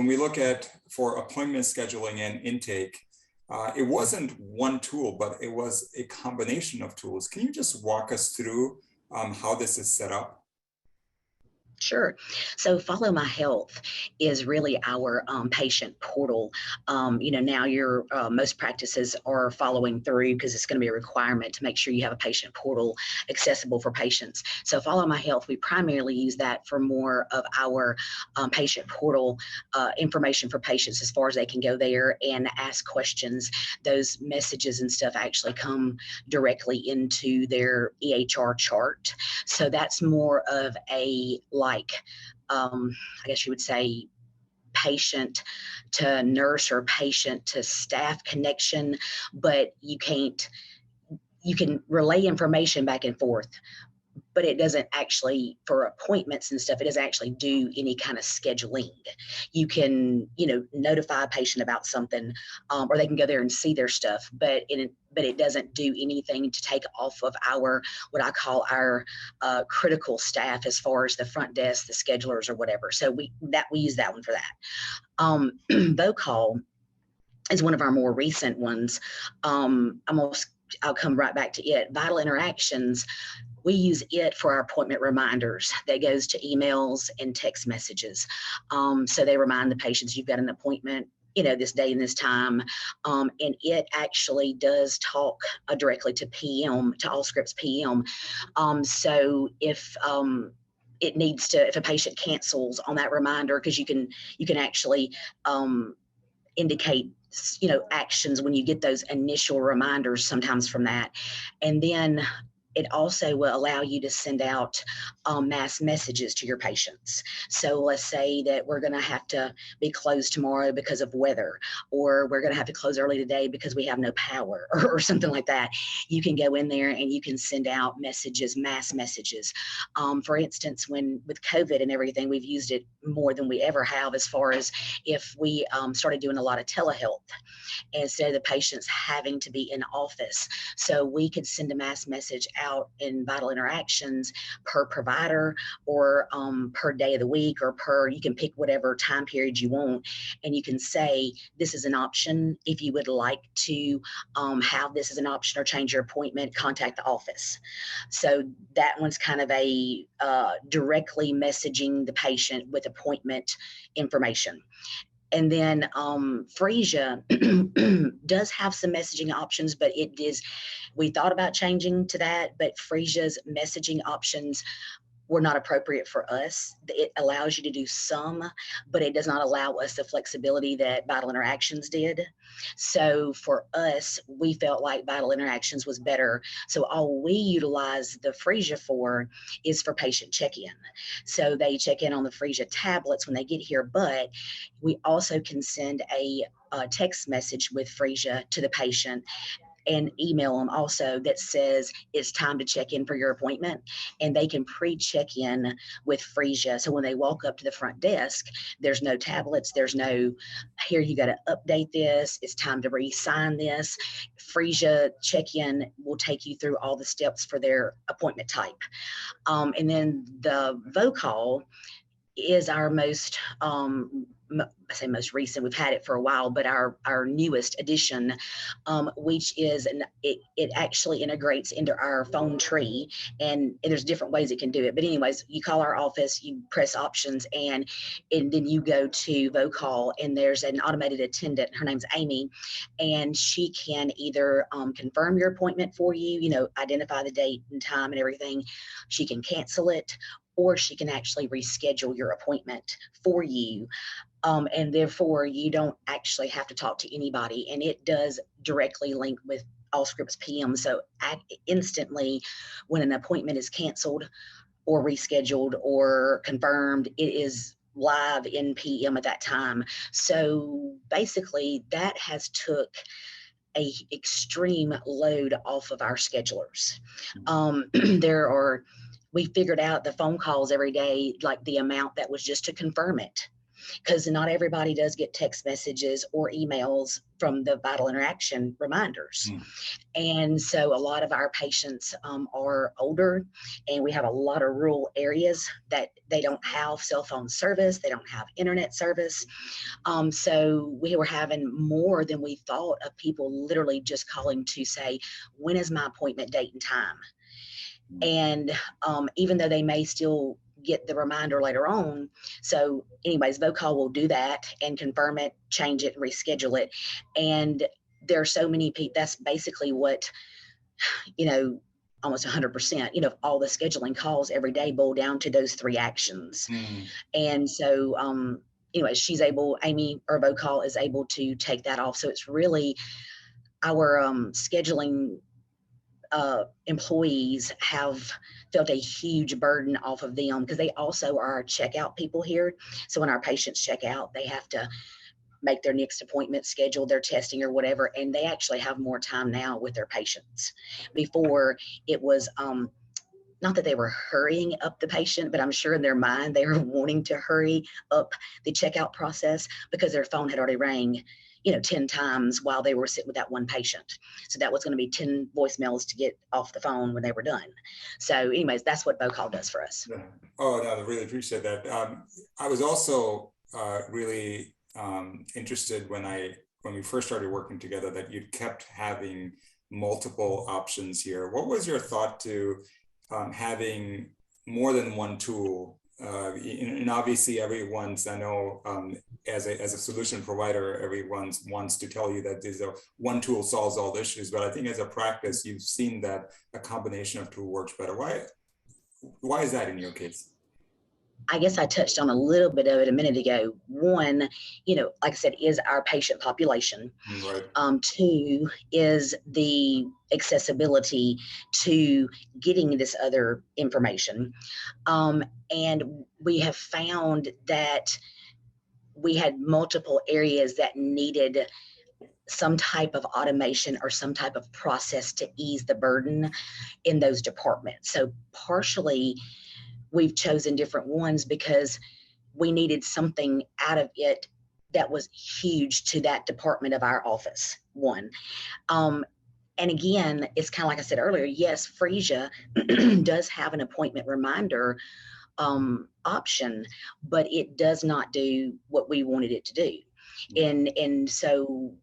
when we look at for appointment scheduling and intake, it wasn't one tool, but it was a combination of tools. Can you just walk us through how this is set up? Sure. So Follow My Health is really our patient portal. Now your most practices are following through because it's going to be a requirement to make sure you have a patient portal accessible for patients. So Follow My Health, we primarily use that for more of our patient portal information for patients as far as they can go there and ask questions. Those messages and stuff actually come directly into their EHR chart. So that's more of a I guess you would say patient to nurse or patient to staff connection, but you can relay information back and forth, but it doesn't actually, for appointments and stuff, it doesn't actually do any kind of scheduling. You can, notify a patient about something, or they can go there and see their stuff, but it doesn't do anything to take off of what I call our critical staff as far as the front desk, the schedulers or whatever. So we use that one for that. VoCall is one of our more recent ones. I'll come right back to it. Vital Interactions, we use it for our appointment reminders. That goes to emails and text messages. So they remind the patients you've got an appointment, this day and this time. And it actually does talk directly to PM, to Allscripts PM. So if if a patient cancels on that reminder, because you can actually indicate actions when you get those initial reminders sometimes from that. And then it also will allow you to send out mass messages to your patients. So let's say that we're going to have to be closed tomorrow because of weather, or we're going to have to close early today because we have no power, or something like that. You can go in there and you can send out messages, mass messages. For instance, with COVID and everything, we've used it more than we ever have, as far as if we started doing a lot of telehealth instead of the patients having to be in office. So we could send a mass message out in Vital Interactions per provider, or per day of the week, or you can pick whatever time period you want, and you can say, this is an option. If you would like to have this as an option or change your appointment, contact the office. So that one's kind of a directly messaging the patient with appointment information. And then Phreesia does have some messaging options, but we thought about changing to that, but Phreesia's messaging options were not appropriate for us. It allows you to do some, but it does not allow us the flexibility that Vital Interactions did. So for us, we felt like Vital Interactions was better. So all we utilize the Phreesia for is for patient check-in. So they check in on the Phreesia tablets when they get here, but we also can send a text message with Phreesia to the patient and email them also that says it's time to check in for your appointment, and they can pre-check in with Phreesia. So when they walk up to the front desk, there's no tablets, there's no, here you got to update this, it's time to re-sign this. Phreesia check-in will take you through all the steps for their appointment type. And then the VoCall is our most I say most recent, we've had it for a while, but our newest addition, which is, it actually integrates into our phone tree, and there's different ways it can do it. But anyways, you call our office, you press options, and then you go to VoCall, and there's an automated attendant. Her name's Amy, and she can either confirm your appointment for you, identify the date and time and everything. She can cancel it, or she can actually reschedule your appointment for you. And therefore, you don't actually have to talk to anybody. And it does directly link with Allscripts PM. So instantly, when an appointment is canceled or rescheduled or confirmed, it is live in PM at that time. So basically, that has took a extreme load off of our schedulers. We figured out the phone calls every day, like the amount that was just to confirm it. because not everybody does get text messages or emails from the vital interaction reminders. And so a lot of our patients are older, and we have a lot of rural areas that they don't have cell phone service, they don't have internet service. So we were having more than we thought of people literally just calling to say, when is my appointment date and time? And even though they may still get the reminder later on. So anyways, VoCall will do that and confirm it, change it, and reschedule it. And there are so many people, that's basically what, almost 100%, all the scheduling calls every day boil down to those 3 actions. And so, Amy or VoCall is able to take that off. So it's really our scheduling employees have felt a huge burden off of them, because they also are our checkout people here. So when our patients check out, they have to make their next appointment, schedule their testing or whatever, and they actually have more time now with their patients. Before, it was not that they were hurrying up the patient, but I'm sure in their mind they were wanting to hurry up the checkout process because their phone had already rang 10 times while they were sitting with that one patient. So that was going to be 10 voicemails to get off the phone when they were done. So anyways, that's what VoCall does for us. Yeah. Oh, no, I really appreciate that. I was also really interested when we first started working together that you kept having multiple options here. What was your thought to having more than one tool? And obviously everyone's, I know, as a solution provider, everyone wants to tell you that there's one tool solves all the issues, but I think as a practice, you've seen that a combination of tool works better. Why is that in your case? I guess I touched on a little bit of it a minute ago. One, like I said, is our patient population. Right. 2 is the accessibility to getting this other information. And we have found that we had multiple areas that needed some type of automation or some type of process to ease the burden in those departments. So partially, we've chosen different ones because we needed something out of it that was huge to that department of our office, one. And again, it's kind of like I said earlier, yes, Freesia does have an appointment reminder option, but it does not do what we wanted it to do. And so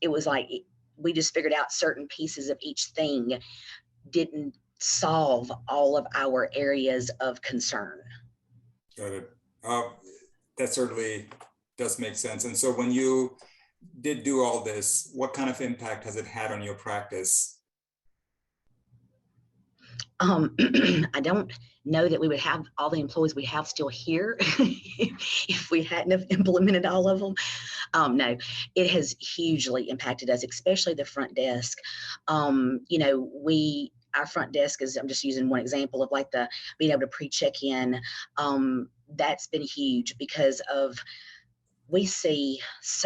it was like, we just figured out certain pieces of each thing didn't solve all of our areas of concern. Got it. That certainly does make sense. And so when you did do all this, what kind of impact has it had on your practice? I don't know that we would have all the employees we have still here if we hadn't have implemented all of them. No, it has hugely impacted us, especially the front desk. Our front desk is, I'm just using one example of like the being able to pre-check in. That's been huge because of, we see,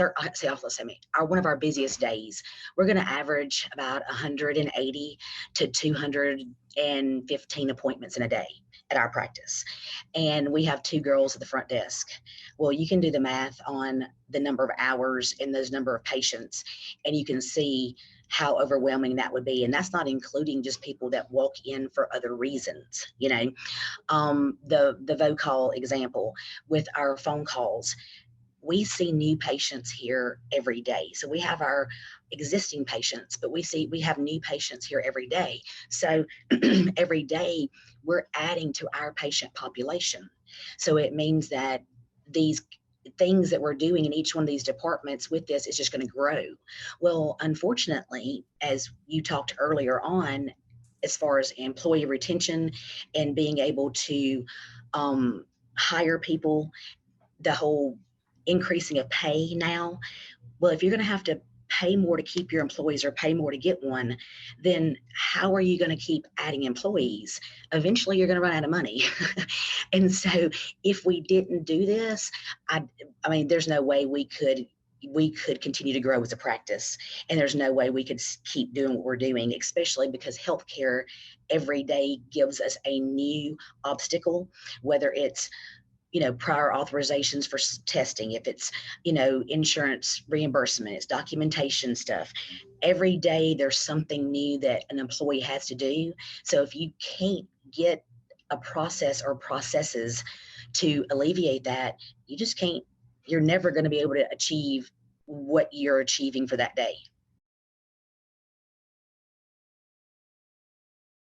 one of our busiest days, we're going to average about 180 to 215 appointments in a day at our practice. And we have 2 girls at the front desk. Well, you can do the math on the number of hours and those number of patients, and you can see how overwhelming that would be. And that's not including just people that walk in for other reasons. The VoCall example with our phone calls, we see new patients here every day. So we have our existing patients, but we have new patients here every day. So every day we're adding to our patient population. So it means that these things that we're doing in each one of these departments with this is just going to grow. Well, unfortunately, as you talked earlier on, as far as employee retention and being able to hire people, the whole increasing of pay now, well, if you're going to have to pay more to keep your employees or pay more to get one, then how are you going to keep adding employees? Eventually you're going to run out of money. And so if we didn't do this, I mean, there's no way we could continue to grow as a practice. And there's no way we could keep doing what we're doing, especially because healthcare every day gives us a new obstacle, whether it's prior authorizations for testing, if it's, insurance reimbursement, it's documentation stuff. Every day there's something new that an employee has to do. So if you can't get a process or processes to alleviate that, you just can't, you're never going to be able to achieve what you're achieving for that day.